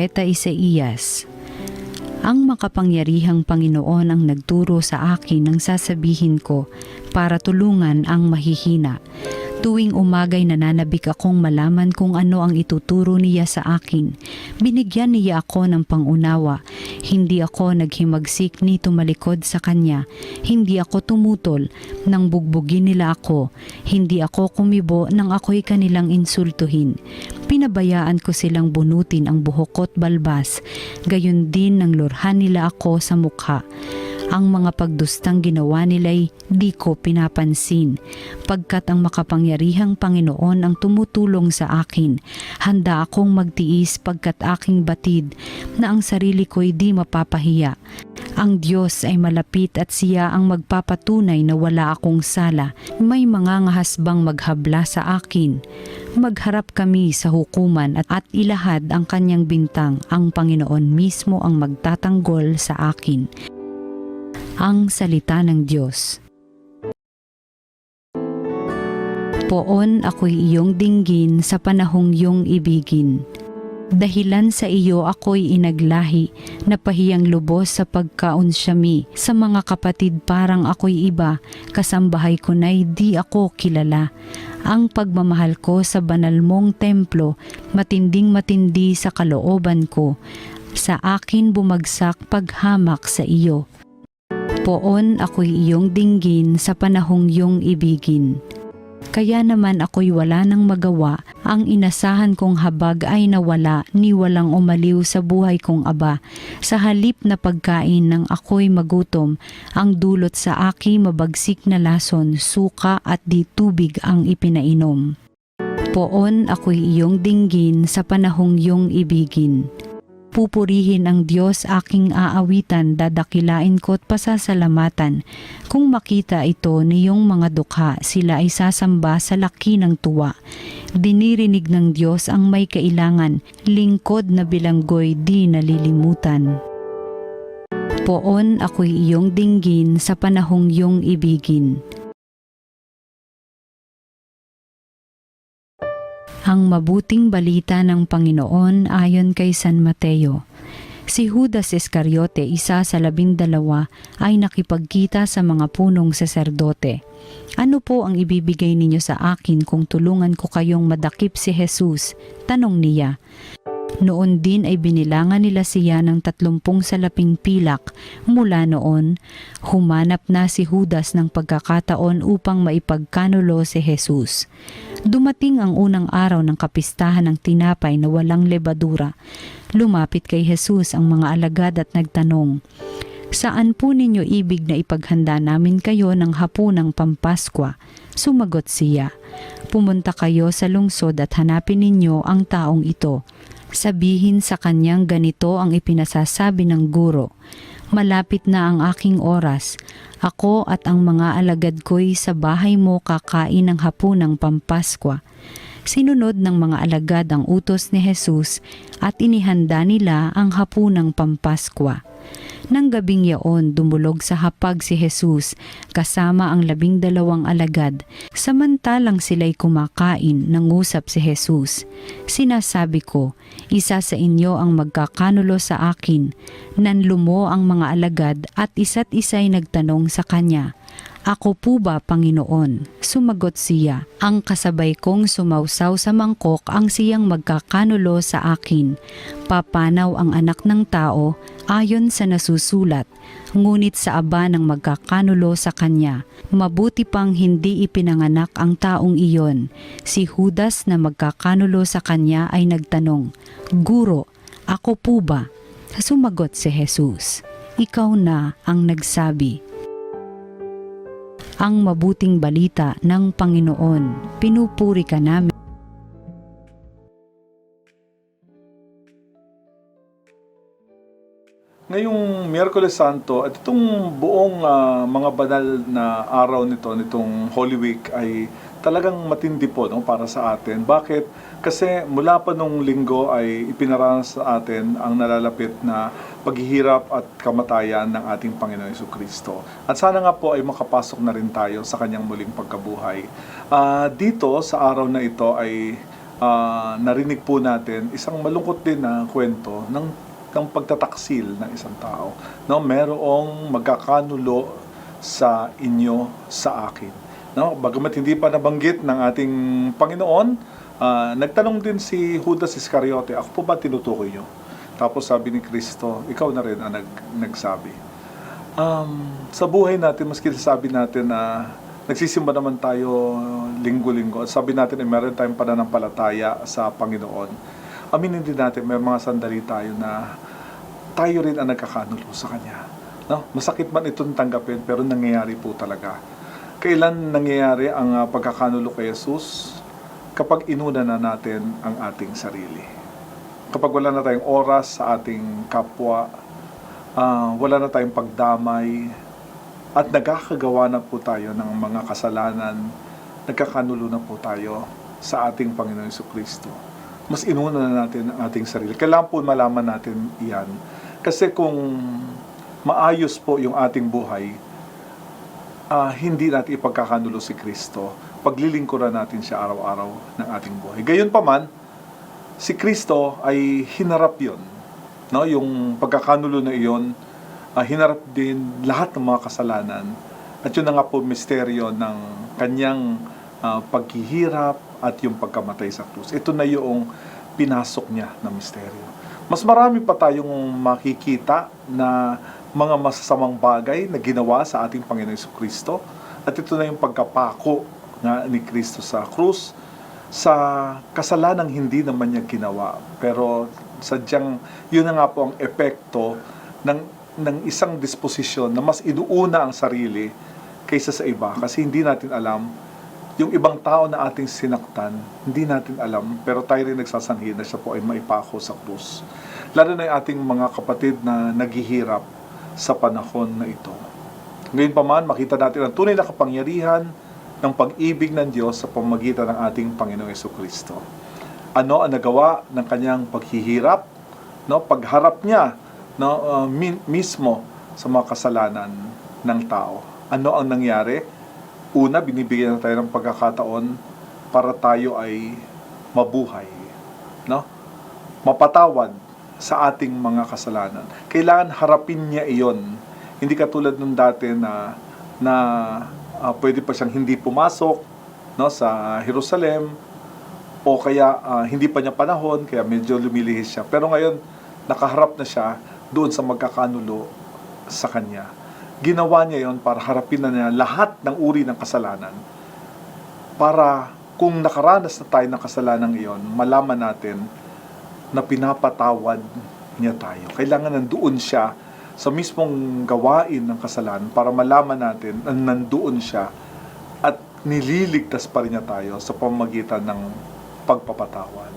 Propeta Isaías. Ang makapangyarihang Panginoon ang nagturo sa akin ng sasabihin ko para tulungan ang mahihina. Tuwing umaga'y nananabik akong malaman kung ano ang ituturo niya sa akin. Binigyan niya ako ng pangunawa. Hindi ako naghimagsik ni tumalikod sa kanya. Hindi ako tumutol nang bugbugin nila ako. Hindi ako kumibo nang ako'y kanilang insultuhin. Pinabayaan ko silang bunutin ang buhok ko't balbas. Gayon din nang lurhan nila ako sa mukha. Ang mga pagdustang ginawa nila'y di ko pinapansin, pagkat ang makapangyarihang Panginoon ang tumutulong sa akin. Handa akong magtiis pagkat aking batid na ang sarili ko'y di mapapahiya. Ang Diyos ay malapit at siya ang magpapatunay na wala akong sala. May mga ngahasbang maghabla sa akin. Magharap kami sa hukuman at ilahad ang kanyang bintang. Ang Panginoon mismo ang magtatanggol sa akin. Ang salita ng Diyos. Poon ako'y iyong dinggin sa panahong iyong ibigin. Dahilan sa iyo ako'y inaglahi, napahiyang lubos sa pagkaunsyami. Sa mga kapatid parang ako'y iba, kasambahay ko na'y di ako kilala. Ang pagmamahal ko sa banal mong templo, matinding matindi sa kalooban ko. Sa akin bumagsak paghamak sa iyo. Poon ako'y iyong dinggin sa panahong iyong ibigin. Kaya naman ako'y wala nang magawa, ang inasahan kong habag ay nawala, ni walang umaliw sa buhay kong aba. Sa halip na pagkain nang ako'y magutom, ang dulot sa aki mabagsik na lason, suka at di tubig ang ipinainom. Poon ako'y iyong dinggin sa panahong iyong ibigin. Pupurihin ang Diyos aking aawitan, dadakilain ko't pasasalamatan. Kung makita ito niyong mga dukha, sila ay sasamba sa laki ng tuwa. Dinirinig ng Diyos ang may kailangan, lingkod na bilanggoy di nalilimutan. Poon ako'y iyong dinggin sa panahong iyong ibigin. Ang mabuting balita ng Panginoon ayon kay San Mateo. Si Judas Iscariote, isa sa 12, ay nakipagkita sa mga punong saserdote. Ano po ang ibibigay ninyo sa akin kung tulungan ko kayong madakip si Jesus? Tanong niya. Noon din ay binilangan nila siya ng 30 salaping pilak. Mula noon, humanap na si Judas ng pagkakataon upang maipagkanulo si Jesus. Dumating ang unang araw ng kapistahan ng tinapay na walang lebadura. Lumapit kay Jesus ang mga alagad at nagtanong, "Saan po ninyo ibig na ipaghanda namin kayo ng hapunang Pampaskwa?" Sumagot siya, "Pumunta kayo sa lungsod at hanapin ninyo ang taong ito. Sabihin sa kanyang ganito ang ipinasasabi ng guro, malapit na ang aking oras. Ako at ang mga alagad ko'y sa bahay mo kakain ng hapunang Pampaskwa." Sinunod ng mga alagad ang utos ni Jesus at inihanda nila ang hapunang Pampaskwa. Nang gabing yaon, dumulog sa hapag si Jesus kasama ang 12 alagad. Samantalang sila'y kumakain, nangusap si Jesus. "Sinasabi ko, isa sa inyo ang magkakanulo sa akin." Nanlumo ang mga alagad at isa't isa'y nagtanong sa kanya, "Ako po ba, Panginoon?" Sumagot siya, "Ang kasabay kong sumausaw sa mangkok ang siyang magkakanulo sa akin. Papanaw ang anak ng tao ayon sa nasusulat, ngunit sa aba ng magkakanulo sa kanya. Mabuti pang hindi ipinanganak ang taong iyon." Si Judas na magkakanulo sa kanya ay nagtanong, "Guro, ako po ba?" Sumagot si Jesus, "Ikaw na ang nagsabi." Ang mabuting balita ng Panginoon, pinupuri ka namin. Ngayong Miyerkules Santo at itong buong mga banal na araw nitong Holy Week ay talagang matindi po, no, para sa atin. Bakit? Kasi mula pa nung linggo ay ipinaranas sa atin ang nalalapit na paghihirap at kamatayan ng ating Panginoon Jesucristo. At sana nga po ay makapasok na rin tayo sa kanyang muling pagkabuhay. Dito sa araw na ito ay narinig po natin isang malungkot din na kwento ng pagtataksil ng isang tao. No, merong magkakanulo sa inyo, sa akin. No, bagamat hindi pa nabanggit ng ating Panginoon, nagtanong din si Judas Iscariote, ako po ba tinutukoy nyo? Tapos sabi ni Kristo, ikaw na rin ang nagsabi. Sa buhay natin, maski sabi natin na nagsisimba naman tayo linggo-linggo, at sabi natin ay meron tayong pananampalataya sa Panginoon. Aminin din natin, may mga sandali tayo na tayo rin ang nagkakanulo sa Kanya. No? Masakit man itong tanggapin, pero nangyayari po talaga. Kailan nangyayari ang pagkakanulo kay Jesus? Kapag inuna na natin ang ating sarili. Kapag wala na tayong oras sa ating kapwa, wala na tayong pagdamay, at nagkakagawa na po tayo ng mga kasalanan, nagkakanulo na po tayo sa ating Panginoon Jesucristo. Mas inuna na natin ang ating sarili. Kailangan po malaman natin iyan. Kasi kung maayos po yung ating buhay, hindi natin ipagkakanulo si Kristo. Paglilingkuran natin siya araw-araw ng ating buhay. Gayon pa man, si Kristo ay hinarap yun. No? Yung pagkakanulo na iyon, hinarap din lahat ng mga kasalanan. At yun na nga po misteryo ng kanyang paghihirap at yung pagkamatay sa krus. Ito na yung pinasok niya na misteryo. Mas marami pa tayong makikita na mga masasamang bagay na ginawa sa ating Panginoon Jesucristo. At ito na yung pagkapako nga ni Kristo sa krus sa kasalanang hindi naman niya ginawa. Pero sadyang yun na nga po ang epekto ng isang disposisyon na mas inuuna ang sarili kaysa sa iba. Kasi hindi natin alam, yung ibang tao na ating sinaktan, hindi natin alam, pero tayo rin nagsasanhi na siya po ay maipako sa krus. Lalo na yung ating mga kapatid na naghihirap sa panahon na ito. Ngayon pa man, makita natin ang tunay na kapangyarihan ng pag-ibig ng Diyos sa pamamagitan ng ating Panginoong Jesucristo. Ano ang nagawa ng kanyang paghihirap? No, pagharap niya mismo sa mga kasalanan ng tao. Ano ang nangyari? Una, binibigyan na tayo ng pagkakataon para tayo ay mabuhay. No? Mapatawad sa ating mga kasalanan. Kailangan harapin niya iyon. Hindi katulad nung dati na pwede pa siyang hindi pumasok, no, sa Jerusalem, o kaya hindi pa niya panahon, kaya medyo lumilihis siya. Pero ngayon, nakaharap na siya doon sa magkakanulo sa kanya. Ginawa niya yon para harapin na niya lahat ng uri ng kasalanan. Para kung nakaranas na tayo ng kasalanan iyon, malaman natin na pinapatawad niya tayo. Kailangan nandoon siya sa mismong gawain ng kasalanan para malaman natin na nandoon siya at nililigtas pa rin niya tayo sa pamamagitan ng pagpapatawad.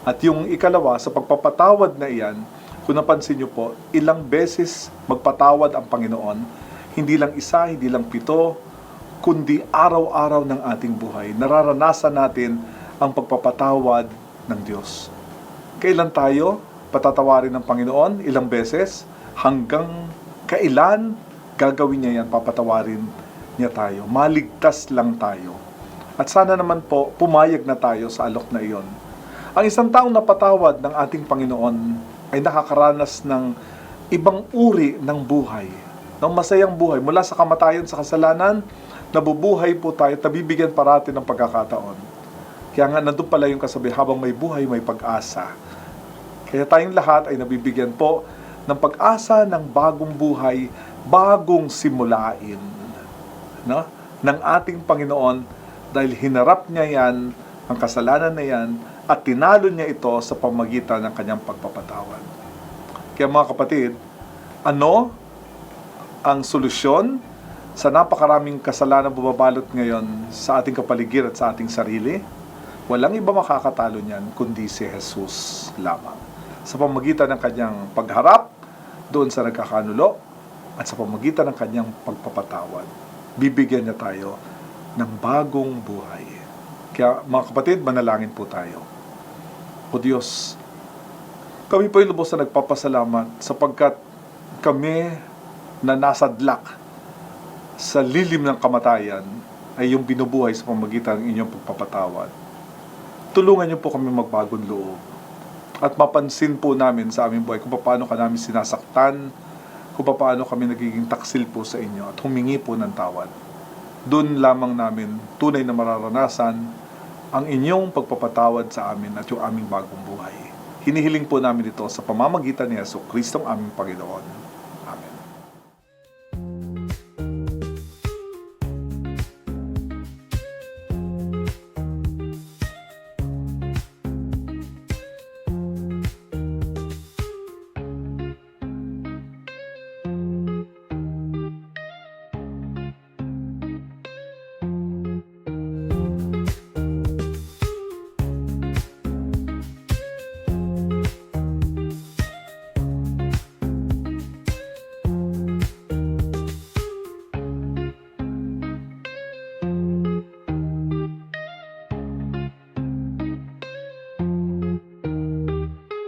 At yung ikalawa, sa pagpapatawad na iyan, kung napansin niyo po, ilang beses magpatawad ang Panginoon, hindi lang isa, hindi lang 7, kundi araw-araw ng ating buhay. Nararanasan natin ang pagpapatawad ng Diyos. Kailan tayo patatawarin ng Panginoon? Ilang beses? Hanggang kailan gagawin niya yan, papatawarin niya tayo. Maligtas lang tayo. At sana naman po, pumayag na tayo sa alok na iyon. Ang isang taong napatawad ng ating Panginoon ay nakakaranas ng ibang uri ng buhay, ng masayang buhay. Mula sa kamatayan sa kasalanan, nabubuhay po tayo, nabibigyan parati ng pagkakataon. Kaya nga nandun pala yung kasabi, habang may buhay, may pag-asa. Kaya tayong lahat ay nabibigyan po ng pag-asa ng bagong buhay, bagong simulain, no, ng ating Panginoon, dahil hinarap niya yan, ang kasalanan na yan, at tinalo niya ito sa pamamagitan ng kanyang pagpapatawad. Kaya mga kapatid, ano ang solusyon sa napakaraming kasalanan bumabalot ngayon sa ating kapaligiran at sa ating sarili? Walang iba makakatalo niyan kundi si Jesus lamang. Sa pamamagitan ng kanyang pagharap doon sa nagkakanulo at sa pamamagitan ng kanyang pagpapatawad, bibigyan niya tayo ng bagong buhay. Kaya mga kapatid, manalangin po tayo. O Diyos, kami po ay lubos na nagpapasalamat sapagkat kami na nasadlak sa lilim ng kamatayan ay yung binubuhay sa pamamagitan ng inyong pagpapatawad. tulungan niyo po kami magbagong loob. At mapansin po namin sa aming buhay kung paano ka namin sinasaktan, kung paano kami nagiging taksil po sa inyo at humingi po ng tawad. Doon lamang namin tunay na mararanasan ang inyong pagpapatawad sa amin at yung aming bagong buhay. Hinihiling po namin ito sa pamamagitan ni Jesucristo ang aming Panginoon.